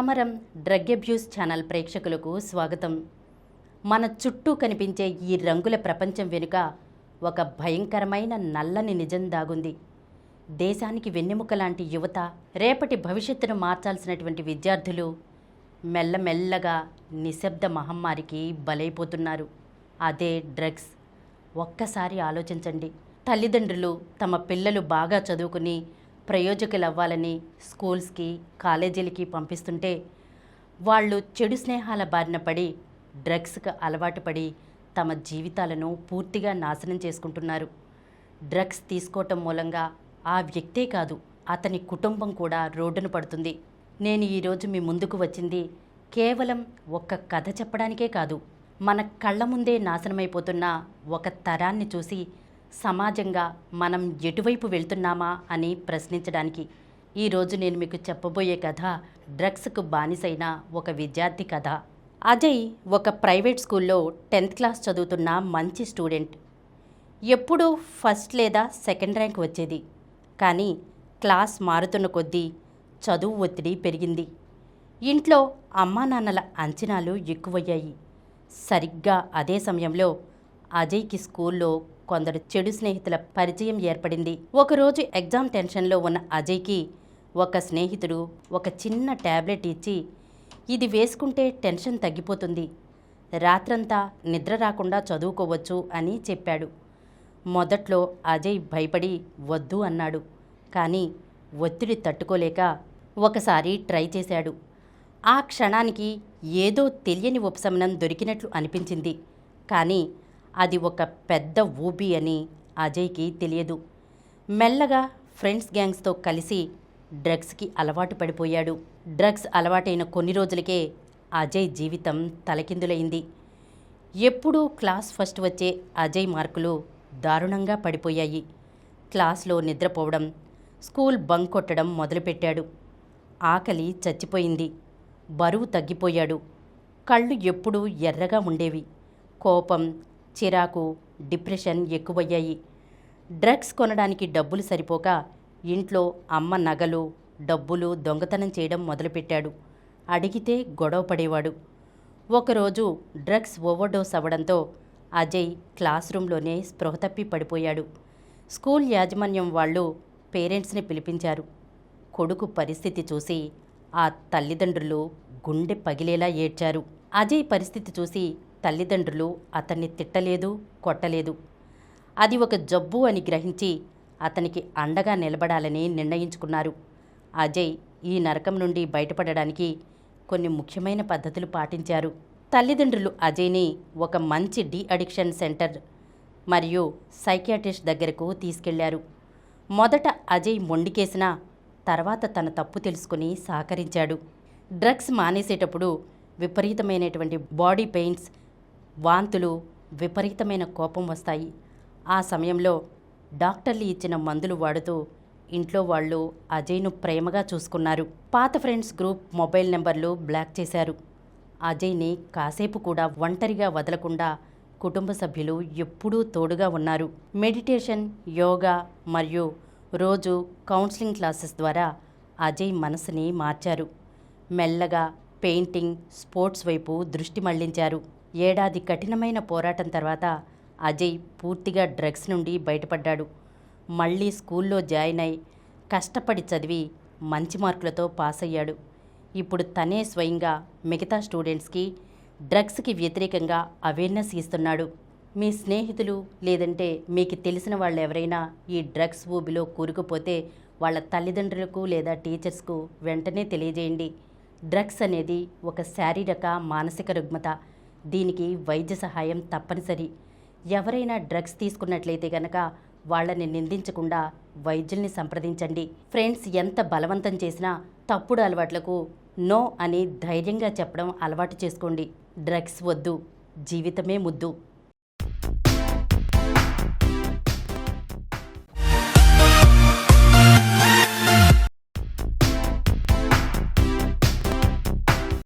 సమరం drug abuse channel ప్రేక్షకులకు స్వాగతం. మన చుట్టూ కనిపించే ఈ రంగుల ప్రపంచం వెనుక ఒక భయంకరమైన నల్లని నిజం దాగుంది. దేశానికి వెన్నెముక లాంటి యువత, రేపటి భవిష్యత్తును మార్చాల్సినటువంటి విద్యార్థులు మెల్లమెల్లగా నిశ్శబ్ద మహమ్మారికి బలైపోతున్నారు. అదే డ్రగ్స్. ఒక్కసారి ఆలోచించండి. తల్లిదండ్రులు తమ పిల్లలు బాగా చదువుకుని ప్రయోజకులవ్వాలని స్కూల్స్కి, కాలేజీలకి పంపిస్తుంటే వాళ్ళు చెడు స్నేహాల బారిన పడి డ్రగ్స్కి అలవాటు పడి తమ జీవితాలను పూర్తిగా నాశనం చేసుకుంటున్నారు. డ్రగ్స్ తీసుకోవటం మూలంగా ఆ వ్యక్తే కాదు, అతని కుటుంబం కూడా రోడ్డున పడుతుంది. నేను ఈరోజు మీ ముందుకు వచ్చింది కేవలం ఒక్క కథ చెప్పడానికే కాదు, మన కళ్ళ ముందే నాశనమైపోతున్న ఒక తరాన్ని చూసి సమాజంగా మనం ఎటువైపు వెళ్తున్నామా అని ప్రశ్నించడానికి. ఈరోజు నేను మీకు చెప్పబోయే కథ డ్రగ్స్కు బానిసైన ఒక విద్యార్థి కథ. అజయ్ ఒక ప్రైవేట్ స్కూల్లో 10th క్లాస్ చదువుతున్న మంచి స్టూడెంట్. ఎప్పుడూ ఫస్ట్ లేదా సెకండ్ ర్యాంక్ వచ్చేది. కానీ క్లాస్ మారుతున్న కొద్దీ చదువు ఒత్తిడి పెరిగింది. ఇంట్లో అమ్మా నాన్నల అంచనాలు ఎక్కువయ్యాయి. సరిగ్గా అదే సమయంలో అజయ్కి స్కూల్లో కొందరు చెడు స్నేహితుల పరిచయం ఏర్పడింది. ఒకరోజు ఎగ్జామ్ టెన్షన్లో ఉన్న అజయ్కి ఒక స్నేహితుడు ఒక చిన్న ట్యాబ్లెట్ ఇచ్చి, ఇది వేసుకుంటే టెన్షన్ తగ్గిపోతుంది, రాత్రంతా నిద్ర రాకుండా చదువుకోవచ్చు అని చెప్పాడు. మొదట్లో అజయ్ భయపడి వద్దు అన్నాడు. కానీ ఒత్తిడి తట్టుకోలేక ఒకసారి ట్రై చేశాడు. ఆ క్షణానికి ఏదో తెలియని ఉపశమనం దొరికినట్లు అనిపించింది. కానీ అది ఒక పెద్ద ఊబి అని అజయ్కి తెలియదు. మెల్లగా ఫ్రెండ్స్ గ్యాంగ్స్తో కలిసి డ్రగ్స్కి అలవాటు పడిపోయాడు. డ్రగ్స్ అలవాటైన కొన్ని రోజులకే అజయ్ జీవితం తలకిందులైంది. ఎప్పుడూ క్లాస్ ఫస్ట్ వచ్చే అజయ్ మార్కులు దారుణంగా పడిపోయాయి. క్లాస్లో నిద్రపోవడం, స్కూల్ బంక్ కొట్టడం మొదలుపెట్టాడు. ఆకలి చచ్చిపోయింది. బరువు తగ్గిపోయాడు. కళ్ళు ఎప్పుడూ ఎర్రగా ఉండేవి. కోపం, చిరాకు, డిప్రెషన్ ఎక్కువయ్యాయి. డ్రగ్స్ కొనడానికి డబ్బులు సరిపోక ఇంట్లో అమ్మ నగలు, డబ్బులు దొంగతనం చేయడం మొదలుపెట్టాడు. అడిగితే గొడవ పడేవాడు. ఒకరోజు డ్రగ్స్ ఓవర్డోస్ అవ్వడంతో అజయ్ క్లాస్ రూమ్లోనే స్పృహ తప్పి పడిపోయాడు. స్కూల్ యాజమాన్యం వాళ్ళు పేరెంట్స్ని పిలిపించారు. కొడుకు పరిస్థితి చూసి ఆ తల్లిదండ్రులు గుండె పగిలేలా ఏడ్చారు. అజయ్ పరిస్థితి చూసి తల్లిదండ్రులు అతన్ని తిట్టలేదు, కొట్టలేదు. అది ఒక జబ్బు అని గ్రహించి అతనికి అండగా నిలబడాలని నిర్ణయించుకున్నారు. అజయ్ ఈ నరకం నుండి బయటపడడానికి కొన్ని ముఖ్యమైన పద్ధతులు పాటించారు. తల్లిదండ్రులు అజయ్ని ఒక మంచి డీ అడిక్షన్ సెంటర్ మరియు సైకియాట్రిస్ట్ దగ్గరకు తీసుకెళ్లారు. మొదట అజయ్ మొండికేసినా తర్వాత తన తప్పు తెలుసుకుని సహకరించాడు. డ్రగ్స్ మానేసేటప్పుడు విపరీతమైనటువంటి బాడీ పెయిన్స్, వాంతులు, విపరీతమైన కోపం వస్తాయి. ఆ సమయంలో డాక్టర్లు ఇచ్చిన మందులు వాడుతూ ఇంట్లో వాళ్ళు అజయ్ను ప్రేమగా చూసుకున్నారు. పాత ఫ్రెండ్స్ గ్రూప్ మొబైల్ నెంబర్లు బ్లాక్ చేశారు. అజయ్ని కాసేపు కూడా ఒంటరిగా వదలకుండా కుటుంబ సభ్యులు ఎప్పుడూ తోడుగా ఉన్నారు. మెడిటేషన్, యోగా మరియు రోజు కౌన్సిలింగ్ క్లాసెస్ ద్వారా అజయ్ మనసుని మార్చారు. మెల్లగా పెయింటింగ్, స్పోర్ట్స్ వైపు దృష్టి మళ్లించారు. ఏడాది కఠినమైన పోరాటం తర్వాత అజయ్ పూర్తిగా డ్రగ్స్ నుండి బయటపడ్డాడు. మళ్ళీ స్కూల్లో జాయిన్ అయి కష్టపడి చదివి మంచి మార్కులతో పాస్ అయ్యాడు. ఇప్పుడు తనే స్వయంగా మిగతా స్టూడెంట్స్కి డ్రగ్స్కి వ్యతిరేకంగా అవేర్నెస్ ఇస్తున్నాడు. మీ స్నేహితులు లేదంటే మీకు తెలిసిన వాళ్ళు ఎవరైనా ఈ డ్రగ్స్ ఊబిలో కూరుకుపోతే వాళ్ళ తల్లిదండ్రులకు లేదా టీచర్స్కు వెంటనే తెలియజేయండి. డ్రగ్స్ అనేది ఒక శారీరక, మానసిక రుగ్మత. దీనికి వైద్య సహాయం తప్పనిసరి. ఎవరైనా డ్రగ్స్ తీసుకున్నట్లయితే గనక వాళ్ళని నిందించకుండా వైద్యుల్ని సంప్రదించండి. ఫ్రెండ్స్ ఎంత బలవంతం చేసినా తప్పుడు అలవాట్లకు నో అని ధైర్యంగా చెప్పడం అలవాటు చేసుకోండి. డ్రగ్స్ వద్దు, జీవితమే ముద్దు.